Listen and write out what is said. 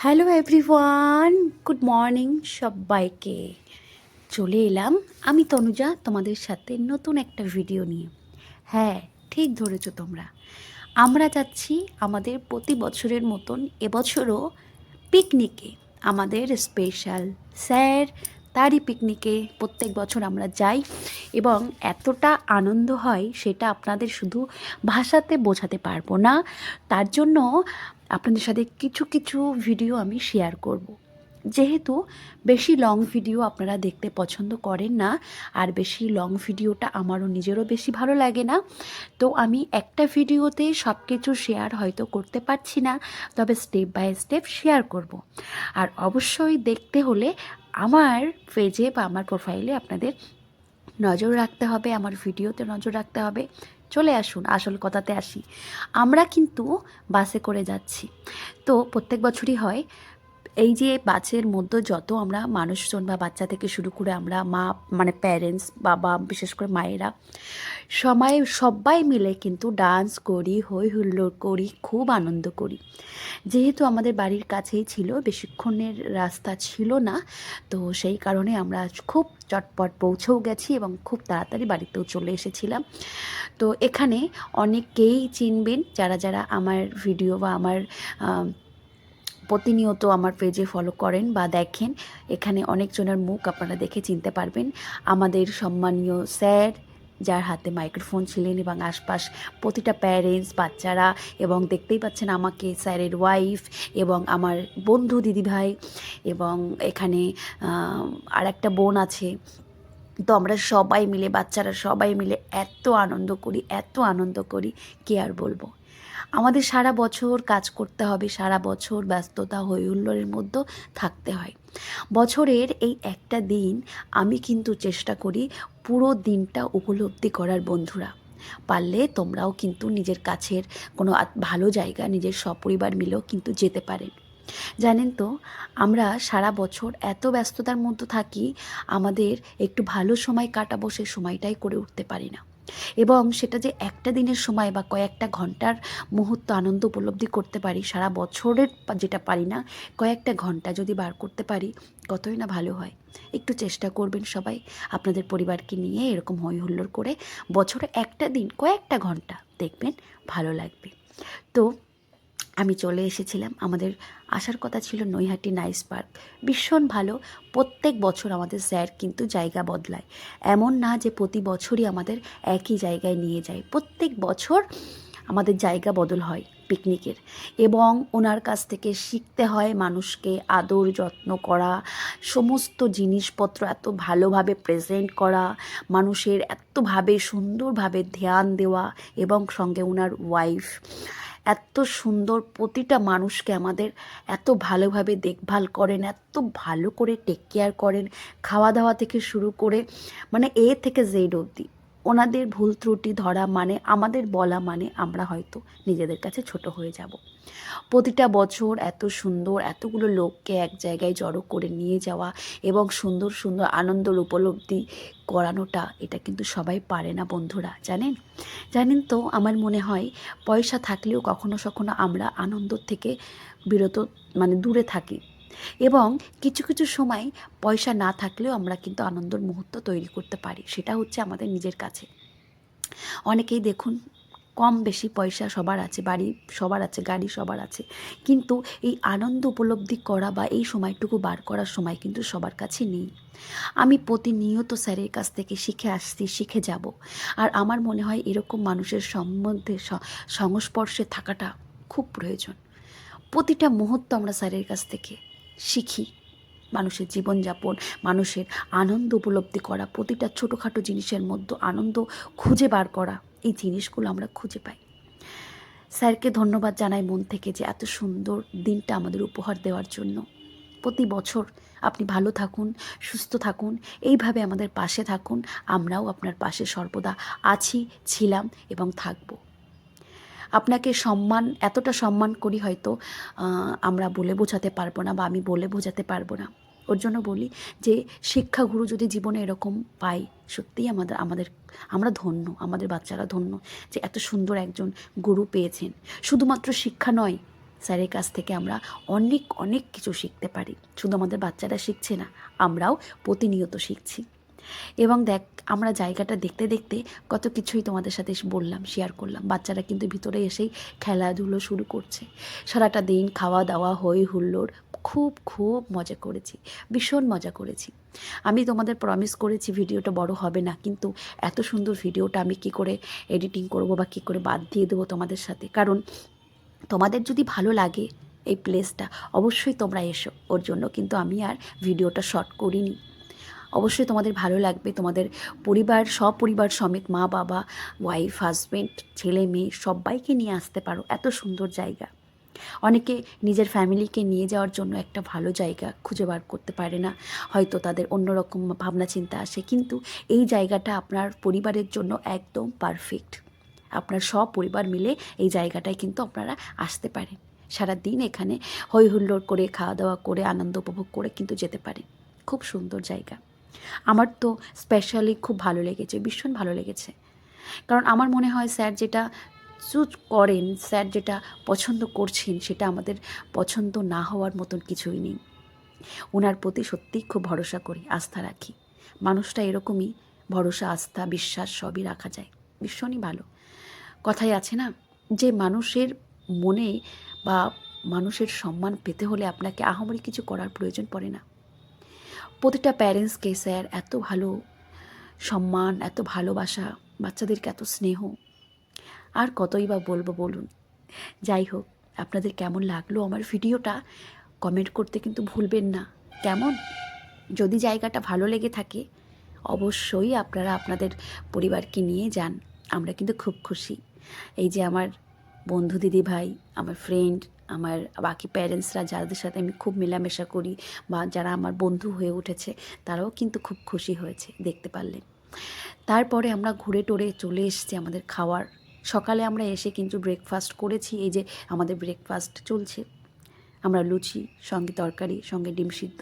Hello everyone, good morning সবাইকে। চলে এলাম আমি তনুজা তোমাদের সাথে নতুন একটা ভিডিও নিয়ে। হ্যাঁ, ঠিক ধরেছো তোমরা। আমরা যাচ্ছি আমাদের প্রতি বছরের মতন এবছরও পিকনিকে। আমাদের স্পেশাল স্যার, তারই পিকনিকে প্রত্যেক বছর আমরা যাই এবং এতটা আনন্দ হয় সেটা আপনাদের শুধু ভাষাতে বোঝাতে পারবো না। তার জন্য আপনাদের সাথে কিছু কিছু ভিডিও আমি শেয়ার করব। যেহেতু বেশি লং ভিডিও আপনারা দেখতে পছন্দ করেন না, আর বেশি লং ভিডিওটা আমারও নিজেরও বেশি ভালো লাগে না, তো আমি একটা ভিডিওতে সব কিছু শেয়ার হয়তো করতে পারছি না, তবে স্টেপ বাই স্টেপ শেয়ার করব। আর অবশ্যই দেখতে হলে আমার পেজে বা আমার প্রোফাইলে আপনাদের নজর রাখতে হবে, আমার ভিডিওতে নজর রাখতে হবে। চলে আসুন, আসল কথাতে আসি। আমরা কিন্তু বাসে করে যাচ্ছি। তো প্রত্যেক বছরই হয় এই যে বাসের মধ্যে যত আমরা মানুষজন বা বাচ্চা থেকে শুরু করে আমরা মা মানে প্যারেন্টস, বাবা, বিশেষ করে মায়েরা সবাই মিলে কিন্তু ডান্স করি, হই হুল্লোড় করি, খুব আনন্দ করি। যেহেতু আমাদের বাড়ির কাছেই ছিল, বেশিক্ষণের রাস্তা ছিল না, তো সেই কারণে আমরা খুব চটপট পৌঁছেও গেছি এবং খুব তাড়াতাড়ি বাড়িতেও চলে এসেছিলাম। তো এখানে অনেকেই চিনবেন যারা যারা আমার ভিডিও বা আমার প্রতিনিয়ত আমার পেজে ফলো করেন বা দেখেন। এখানে অনেকজনের মুখ আপনারা দেখে চিনতে পারবেন। আমাদের সম্মানীয় স্যার, যার হাতে মাইক্রোফোন ছিলেন, এবং আশপাশ প্রতিটা প্যারেন্টস, বাচ্চারা, এবং দেখতেই পাচ্ছেন আমাকে, স্যারের ওয়াইফ এবং আমার বন্ধু দিদিভাই, এবং এখানে আর একটা বোন আছে। তো আমরা সবাই মিলে, বাচ্চারা সবাই মিলে এত আনন্দ করি, কি আর বলবো। আমাদের সারা বছর কাজ করতে হবে, সারা বছর ব্যস্ততা হই হুল্লোড়ের মধ্যে থাকতে হয়। বছরের এই একটা দিন আমি কিন্তু চেষ্টা করি পুরো দিনটা উপলব্ধি করার বন্ধুরা। পারলে তোমরাও কিন্তু নিজের কাছের কোনো ভালো জায়গা নিজের সপরিবার মিলেও কিন্তু যেতে পারেন। জানেন তো, আমরা সারা বছর এত ব্যস্ততার মধ্যে থাকি, আমাদের একটু ভালো সময় কাটাবো সে সময়টাই করে উঠতে পারি না। এবং সেটা যে একটা দিনের সময় বা কয়েকটা ঘন্টার মুহূর্ত আনন্দ উপলব্ধি করতে পারি, সারা বছরের যেটা পারি না, কয়েকটা ঘন্টা যদি বার করতে পারি, কতই না ভালো হয়। একটু চেষ্টা করবেন সবাই আপনাদের পরিবারকে নিয়ে এরকম হই হুল্লোড় করে বছরে একটা দিন কয়েকটা ঘন্টা, দেখবেন ভালো লাগবে। তো আমি চলে এসেছিলাম। আমাদের আসার কথা ছিল নৈহাটি নাইস পার্ক। ভীষণ ভালো। প্রত্যেক বছর আমাদের স্যার কিন্তু জায়গা বদলায়। এমন না যে প্রতি বছরই আমাদের একই জায়গায় নিয়ে যায়। প্রত্যেক বছর আমাদের জায়গা বদল হয় পিকনিকের, এবং ওনার কাছ থেকে শিখতে হয় মানুষকে আদর যত্ন করা, সমস্ত জিনিসপত্র এত ভালোভাবে প্রেজেন্ট করা, মানুষের এতভাবে সুন্দরভাবে ধ্যান দেওয়া, এবং সঙ্গে ওনার ওয়াইফ এত সুন্দর প্রতিটা মানুষকে আমাদের এত ভালোভাবে দেখভাল করেন, এত ভালো করে টেক কেয়ার করেন, খাওয়া দাওয়া থেকে শুরু করে মানে এ থেকে জেড অবধি। ওনাদের ভুল ত্রুটি ধরা মানে, আমাদের বলা মানে আমরা হয়তো নিজেদের কাছে ছোট হয়ে যাব। প্রতিটা বছর এত সুন্দর এতগুলো লোককে এক জায়গায় জড়ো করে নিয়ে যাওয়া এবং সুন্দর সুন্দর আনন্দর উপলব্ধি করানোটা, এটা কিন্তু সবাই পারে না বন্ধুরা, জানেন। জানেন তো, আমার মনে হয় পয়সা থাকলেও কখনো কখনো আমরা আনন্দ থেকে বিরত মানে দূরে থাকি, এবং কিছু কিছু সময় পয়সা না থাকলেও আমরা কিন্তু আনন্দের মুহূর্ত তৈরি করতে পারি, সেটা হচ্ছে আমাদের নিজের কাছে। অনেকেই দেখুন, কম বেশি পয়সা সবার আছে, বাড়ি সবার আছে, গাড়ি সবার আছে, কিন্তু এই আনন্দ উপলব্ধি করা বা এই সময়টুকু বার করার সময় কিন্তু সবার কাছে নেই। আমি প্রতিনিয়ত স্যারের কাছ থেকে শিখে আসছি, শিখে যাব। আর আমার মনে হয় এরকম মানুষের সম্বন্ধে সংস্পর্শে থাকাটা খুব প্রয়োজন। প্রতিটা মুহূর্ত আমরা স্যারের কাছ থেকে শিখি। মানুষের জীবনযাপন, মানুষের আনন্দ উপলব্ধি করা, প্রতিটা ছোটোখাটো জিনিসের মধ্যে আনন্দ খুঁজে বার করা, এই জিনিসগুলো আমরা খুঁজে পাই। স্যারকে ধন্যবাদ জানাই মন থেকে যে এত সুন্দর দিনটা আমাদের উপহার দেওয়ার জন্য। প্রতি বছর আপনি ভালো থাকুন, সুস্থ থাকুন, এইভাবে আমাদের পাশে থাকুন। আমরাও আপনার পাশে সর্বদা আছি, ছিলাম এবং থাকব। আপনাকে সম্মান, এতটা সম্মান করি হয়তো আমরা বলে বোঝাতে পারবো না, বা আমি বলে বোঝাতে পারবো না। ওর জন্য বলি যে শিক্ষাগুরু যদি জীবনে এরকম পাই, সত্যিই আমরা ধন্য, আমাদের বাচ্চারা ধন্য যে এত সুন্দর একজন গুরু পেয়েছেন। শুধুমাত্র শিক্ষা নয়, স্যারের কাছ থেকে আমরা অনেক অনেক কিছু শিখতে পারি। শুধু আমাদের বাচ্চারা শিখছে না, আমরাও প্রতিনিয়ত শিখছি। এবং দেখ, আমরা জায়গাটা দেখতে দেখতে কত কিছুই তোমাদের সাথে বললাম, শেয়ার করলাম। বাচ্চারা কিন্তু ভিতরে এসেই খেলাধুলো শুরু করছে। সারাটা দিন খাওয়া দাওয়া হই হুল্লোড়, খুব খুব মজা করেছি, ভীষণ মজা করেছি। আমি তোমাদের প্রমিস করেছি ভিডিওটা বড় হবে না, কিন্তু এত সুন্দর ভিডিওটা আমি কি করে এডিটিং করব বা কী করে বাদ দিয়ে দেবো তোমাদের সাথে। কারণ তোমাদের যদি ভালো লাগে এই প্লেসটা, অবশ্যই তোমরা এসো। ওর জন্য কিন্তু আমি আর ভিডিওটা শর্ট করিনি। অবশ্যই তোমাদের ভালো লাগবে, তোমাদের পরিবার, সপরিবার সমেত, মা বাবা, ওয়াইফ, হাজব্যান্ড, ছেলে মেয়ে সবাইকে নিয়ে আসতে পারো। এত সুন্দর জায়গা। অনেকে নিজের ফ্যামিলিকে নিয়ে যাওয়ার জন্য একটা ভালো জায়গা খুঁজে বার করতে পারে না, হয়তো তাদের অন্যরকম ভাবনা চিন্তা আসে, কিন্তু এই জায়গাটা আপনার পরিবারের জন্য একদম পারফেক্ট। আপনার সব পরিবার মিলে এই জায়গাটায় কিন্তু আপনারা আসতে পারেন। সারা দিন এখানে হই হুল্লোড় করে, খাওয়া দাওয়া করে, আনন্দ উপভোগ করে কিন্তু যেতে পারেন। খুব সুন্দর জায়গা। আমার তো স্পেশালি খুব ভালো লেগেছে, ভীষণ ভালো লেগেছে। কারণ আমার মনে হয় স্যার যেটা চুজ করেন, স্যার যেটা পছন্দ করছেন, সেটা আমাদের পছন্দ না হওয়ার মতন কিছুই নেই। ওনার প্রতি সত্যিই খুব ভরসা করি, আস্থা রাখি। মানুষটা এরকমই, ভরসা, আস্থা, বিশ্বাস সবই রাখা যায়। ভীষণই ভালো। কথায় আছে না, যে মানুষের মনে বা মানুষের সম্মান পেতে হলে আপনাকে আহামরি কিছু করার প্রয়োজন পড়ে না। প্রতিটা প্যারেন্টসকে স্যার এত ভালো সম্মান, এত ভালোবাসা, বাচ্চাদেরকে এত স্নেহ, আর কতই বা বলবো বলুন। যাই হোক, আপনাদের কেমন লাগলো আমার ভিডিওটা কমেন্ট করতে কিন্তু ভুলবেন না। কেমন, যদি জায়গাটা ভালো লেগে থাকে অবশ্যই আপনারা আপনাদের পরিবারকে নিয়ে যান। আমরা কিন্তু খুব খুশি। এই যে আমার বন্ধু দিদি ভাই, আমার ফ্রেন্ড, আমার বাকি প্যারেন্টসরা, যাদের সাথে আমি খুব মেলামেশা করি বা যারা আমার বন্ধু হয়ে উঠেছে, তারাও কিন্তু খুব খুশি হয়েছে দেখতে পারলেন। তারপরে আমরা ঘুরে টোরে চলে এসেছি আমাদের খাওয়ার। সকালে আমরা এসে কিন্তু ব্রেকফাস্ট করেছি। এই যে আমাদের ব্রেকফাস্ট চলছে, আমরা লুচি, সঙ্গে তরকারি, সঙ্গে ডিম সিদ্ধ,